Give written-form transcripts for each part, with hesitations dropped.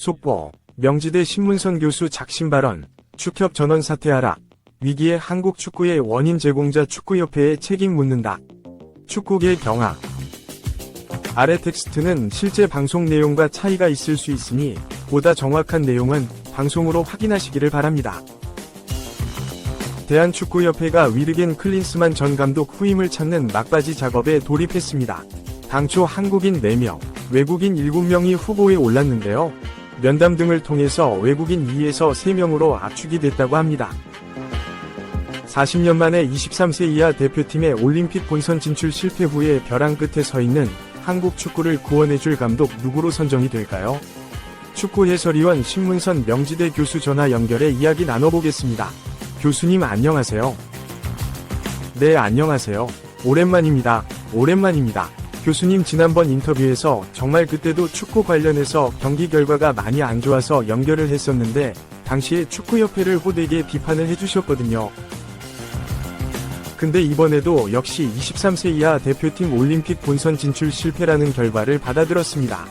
속보, 명지대 신문선 교수 작심 발언, 축협 전원 사퇴하라. 위기의 한국 축구의 원인 제공자 축구협회에 책임 묻는다. 축구계 경악. 아래 텍스트는 실제 방송 내용과 차이가 있을 수 있으니 보다 정확한 내용은 방송으로 확인하시기를 바랍니다. 대한축구협회가 위르겐 클린스만 전 감독 후임을 찾는 막바지 작업에 돌입했습니다. 당초 한국인 4명, 외국인 7명이 후보에 올랐는데요. 면담 등을 통해서 외국인 2에서 3명으로 압축이 됐다고 합니다. 40년 만에 23세 이하 대표팀의 올림픽 본선 진출 실패 후에 벼랑 끝에 서 있는 한국 축구를 구원해줄 감독 누구로 선정이 될까요? 축구 해설위원 신문선 명지대 교수 전화 연결해 이야기 나눠보겠습니다. 교수님 안녕하세요. 네, 안녕하세요. 오랜만입니다. 교수님 지난번 인터뷰에서 정말 그때도 축구 관련해서 경기 결과가 많이 안 좋아서 연결을 했었는데 당시에 축구협회를 호되게 비판을 해주셨거든요. 근데 이번에도 역시 23세 이하 대표팀 올림픽 본선 진출 실패라는 결과를 받아들었습니다.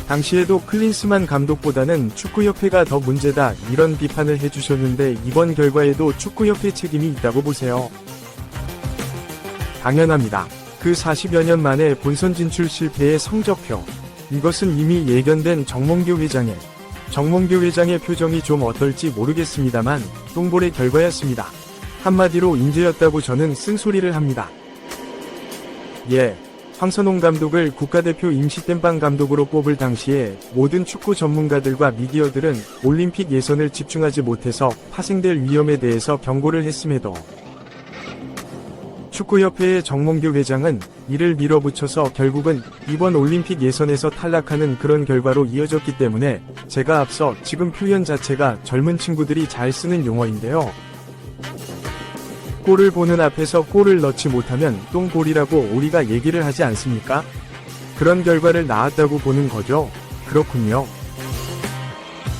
당시에도 클린스만 감독보다는 축구협회가 더 문제다 이런 비판을 해주셨는데 이번 결과에도 축구협회 책임이 있다고 보세요. 당연합니다. 그 40여 년 만에 본선 진출 실패의 성적표. 이것은 이미 예견된 정몽규 회장의 표정이 좀 어떨지 모르겠습니다만 똥볼의 결과였습니다. 한마디로 인재였다고 저는 쓴소리를 합니다. 예, 황선홍 감독을 국가대표 임시 땜빵 감독으로 뽑을 당시에 모든 축구 전문가들과 미디어들은 올림픽 예선을 집중하지 못해서 파생될 위험에 대해서 경고를 했음에도 축구협회의 정몽규 회장은 이를 밀어붙여서 결국은 이번 올림픽 예선에서 탈락하는 그런 결과로 이어졌기 때문에 제가 앞서 지금 표현 자체가 젊은 친구들이 잘 쓰는 용어인데요. 골을 보는 앞에서 골을 넣지 못하면 똥골이라고 우리가 얘기를 하지 않습니까? 그런 결과를 낳았다고 보는 거죠. 그렇군요.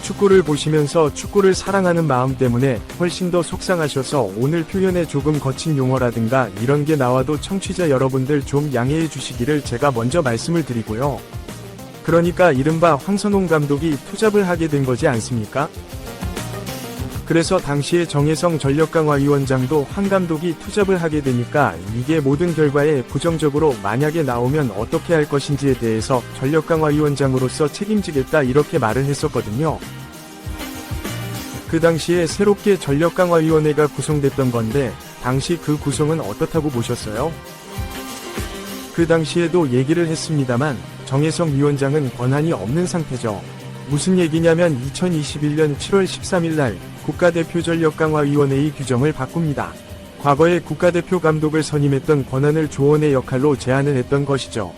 축구를 보시면서 축구를 사랑하는 마음 때문에 훨씬 더 속상하셔서 오늘 표현에 조금 거친 용어라든가 이런 게 나와도 청취자 여러분들 좀 양해해 주시기를 제가 먼저 말씀을 드리고요. 그러니까 이른바 황선홍 감독이 투잡을 하게 된 거지 않습니까? 그래서 당시에 정혜성 전력강화위원장도 황 감독이 투잡을 하게 되니까 이게 모든 결과에 부정적으로 만약에 나오면 어떻게 할 것인지에 대해서 전력강화위원장으로서 책임지겠다 이렇게 말을 했었거든요. 그 당시에 새롭게 전력강화위원회가 구성됐던 건데 당시 그 구성은 어떻다고 보셨어요? 그 당시에도 얘기를 했습니다만 정혜성 위원장은 권한이 없는 상태죠. 무슨 얘기냐면 2021년 7월 13일 날 국가대표 전력강화위원회의 규정을 바꿉니다. 과거에 국가대표 감독을 선임했던 권한을 조언의 역할로 제안을 했던 것이죠.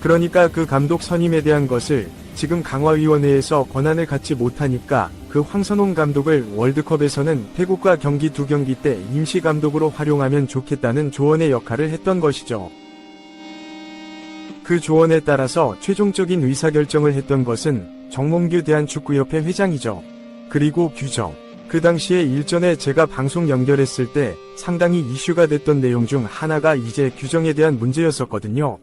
그러니까 그 감독 선임에 대한 것을 지금 강화위원회에서 권한을 갖지 못하니까 그 황선홍 감독을 월드컵에서는 태국과 경기 2경기 때 임시감독으로 활용하면 좋겠다는 조언의 역할을 했던 것이죠. 그 조언에 따라서 최종적인 의사결정을 했던 것은 정몽규 대한축구협회 회장이죠. 그리고 규정. 그 당시에 일전에 제가 방송 연결했을 때 상당히 이슈가 됐던 내용 중 하나가 이제 규정에 대한 문제였었거든요.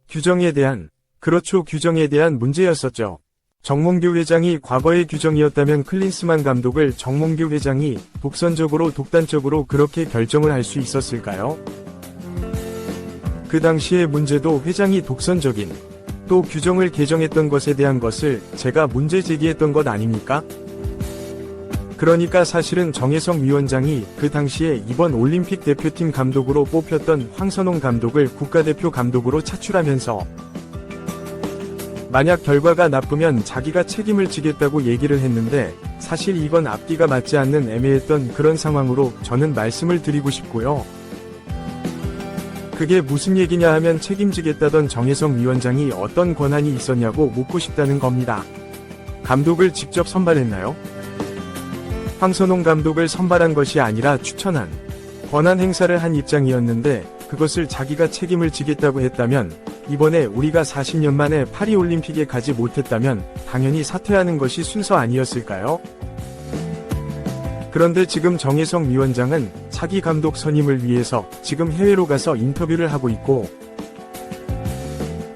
규정에 대한 문제였었죠. 정몽규 회장이 과거의 규정이었다면 클린스만 감독을 정몽규 회장이 독단적으로 그렇게 결정을 할 수 있었을까요? 그 당시의 문제도 회장이 독선적인 또 규정을 개정했던 것에 대한 것을 제가 문제 제기했던 것 아닙니까? 그러니까 사실은 정혜성 위원장이 그 당시에 이번 올림픽 대표팀 감독으로 뽑혔던 황선홍 감독을 국가대표 감독으로 차출하면서 만약 결과가 나쁘면 자기가 책임을 지겠다고 얘기를 했는데 사실 이건 앞뒤가 맞지 않는 애매했던 그런 상황으로 저는 말씀을 드리고 싶고요. 그게 무슨 얘기냐 하면 책임지겠다던 정혜성 위원장이 어떤 권한이 있었냐고 묻고 싶다는 겁니다. 감독을 직접 선발했나요? 황선홍 감독을 선발한 것이 아니라 추천한 권한 행사를 한 입장이었는데 그것을 자기가 책임을 지겠다고 했다면 이번에 우리가 40년 만에 파리올림픽에 가지 못했다면 당연히 사퇴하는 것이 순서 아니었을까요? 그런데 지금 정혜성 위원장은 차기 감독 선임을 위해서 지금 해외로 가서 인터뷰를 하고 있고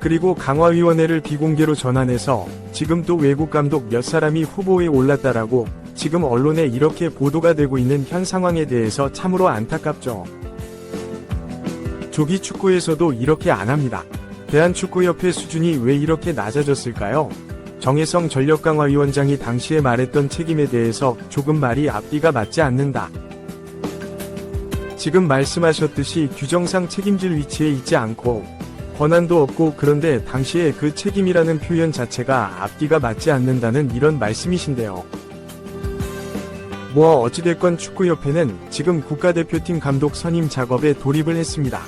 그리고 강화위원회를 비공개로 전환해서 지금 또 외국 감독 몇 사람이 후보에 올랐다라고 지금 언론에 이렇게 보도가 되고 있는 현 상황에 대해서 참으로 안타깝죠. 조기 축구에서도 이렇게 안 합니다. 대한축구협회 수준이 왜 이렇게 낮아졌을까요? 정혜성 전력강화위원장이 당시에 말했던 책임에 대해서 조금 말이 앞뒤가 맞지 않는다. 지금 말씀하셨듯이 규정상 책임질 위치에 있지 않고 권한도 없고 그런데 당시에 그 책임이라는 표현 자체가 앞뒤가 맞지 않는다는 이런 말씀이신데요. 뭐 어찌됐건 축구협회는 지금 국가대표팀 감독 선임 작업에 돌입을 했습니다.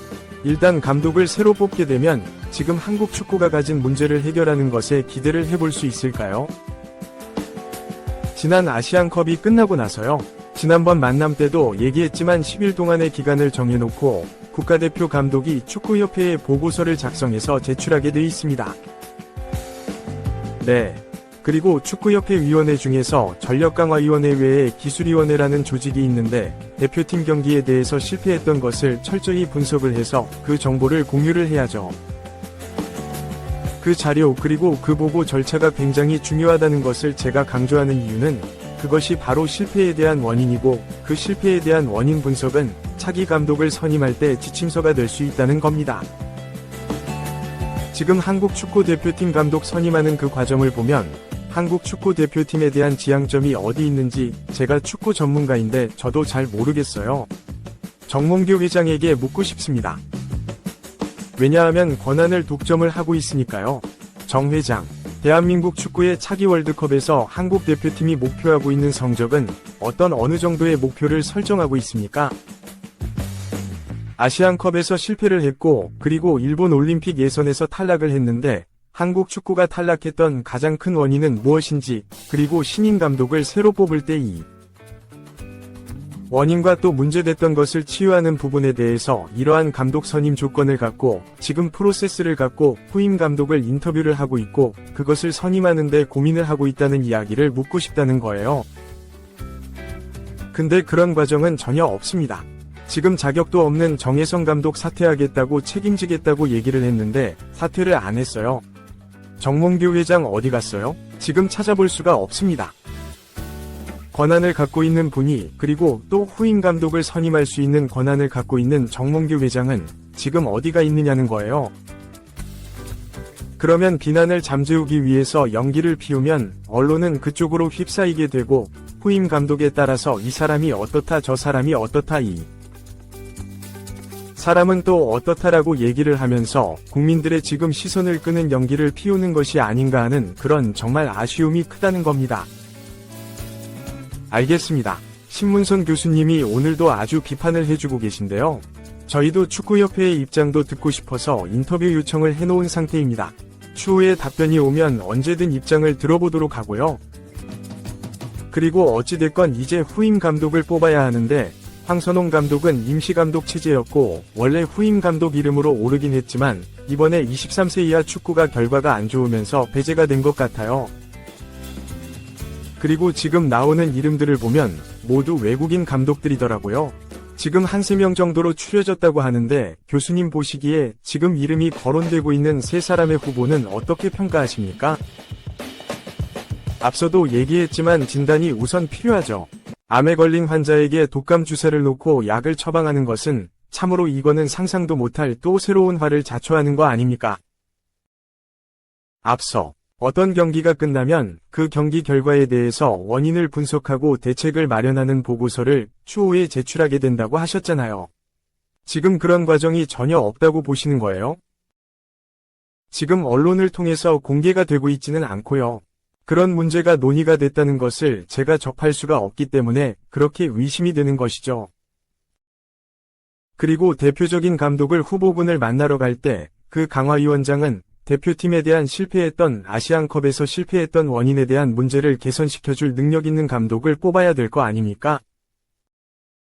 일단 감독을 새로 뽑게 되면 지금 한국 축구가 가진 문제를 해결하는 것에 기대를 해볼 수 있을까요? 지난 아시안컵이 끝나고 나서요. 지난번 만남 때도 얘기했지만 10일 동안의 기간을 정해놓고 국가대표 감독이 축구협회에 보고서를 작성해서 제출하게 돼 있습니다. 네. 그리고 축구협회 위원회 중에서 전력강화위원회 외에 기술위원회라는 조직이 있는데 대표팀 경기에 대해서 실패했던 것을 철저히 분석을 해서 그 정보를 공유를 해야죠. 그 자료 그리고 그 보고 절차가 굉장히 중요하다는 것을 제가 강조하는 이유는 그것이 바로 실패에 대한 원인이고 그 실패에 대한 원인 분석은 차기 감독을 선임할 때 지침서가 될 수 있다는 겁니다. 지금 한국 축구 대표팀 감독 선임하는 그 과정을 보면 한국 축구 대표팀에 대한 지향점이 어디 있는지 제가 축구 전문가인데 저도 잘 모르겠어요. 정몽규 회장에게 묻고 싶습니다. 왜냐하면 권한을 독점을 하고 있으니까요. 정 회장, 대한민국 축구의 차기 월드컵에서 한국 대표팀이 목표하고 있는 성적은 어느 정도의 목표를 설정하고 있습니까? 아시안컵에서 실패를 했고 그리고 일본 올림픽 예선에서 탈락을 했는데 한국 축구가 탈락했던 가장 큰 원인은 무엇인지 그리고 신인 감독을 새로 뽑을 때 이 원인과 또 문제됐던 것을 치유하는 부분에 대해서 이러한 감독 선임 조건을 갖고 지금 프로세스를 갖고 후임 감독을 인터뷰를 하고 있고 그것을 선임하는데 고민을 하고 있다는 이야기를 묻고 싶다는 거예요. 근데 그런 과정은 전혀 없습니다. 지금 자격도 없는 정혜성 감독 사퇴하겠다고 책임지겠다고 얘기를 했는데 사퇴를 안 했어요. 정몽규 회장 어디 갔어요? 지금 찾아볼 수가 없습니다. 권한을 갖고 있는 분이 그리고 또 후임 감독을 선임할 수 있는 권한을 갖고 있는 정몽규 회장은 지금 어디가 있느냐는 거예요. 그러면 비난을 잠재우기 위해서 연기를 피우면 언론은 그쪽으로 휩싸이게 되고 후임 감독에 따라서 이 사람이 어떻다 저 사람이 어떻다 이 사람은 또 어떻다라고 얘기를 하면서 국민들의 지금 시선을 끄는 연기를 피우는 것이 아닌가 하는 그런 정말 아쉬움이 크다는 겁니다. 알겠습니다. 신문선 교수님이 오늘도 아주 비판을 해주고 계신데요. 저희도 축구협회의 입장도 듣고 싶어서 인터뷰 요청을 해놓은 상태입니다. 추후에 답변이 오면 언제든 입장을 들어보도록 하고요. 그리고 어찌됐건 이제 후임 감독을 뽑아야 하는데 황선홍 감독은 임시감독 체제였고 원래 후임 감독 이름으로 오르긴 했지만 이번에 23세 이하 축구가 결과가 안 좋으면서 배제가 된 것 같아요. 그리고 지금 나오는 이름들을 보면 모두 외국인 감독들이더라고요. 지금 한 3명 정도로 추려졌다고 하는데 교수님 보시기에 지금 이름이 거론되고 있는 3사람의 후보는 어떻게 평가하십니까? 앞서도 얘기했지만 진단이 우선 필요하죠. 암에 걸린 환자에게 독감 주사를 놓고 약을 처방하는 것은 참으로 이거는 상상도 못할 또 새로운 화를 자초하는 거 아닙니까? 앞서 어떤 경기가 끝나면 그 경기 결과에 대해서 원인을 분석하고 대책을 마련하는 보고서를 추후에 제출하게 된다고 하셨잖아요. 지금 그런 과정이 전혀 없다고 보시는 거예요? 지금 언론을 통해서 공개가 되고 있지는 않고요. 그런 문제가 논의가 됐다는 것을 제가 접할 수가 없기 때문에 그렇게 의심이 되는 것이죠. 그리고 대표적인 감독을 후보군을 만나러 갈 때 그 강화위원장은 대표팀에 대한 실패했던 아시안컵에서 실패했던 원인에 대한 문제를 개선시켜줄 능력 있는 감독을 뽑아야 될 거 아닙니까?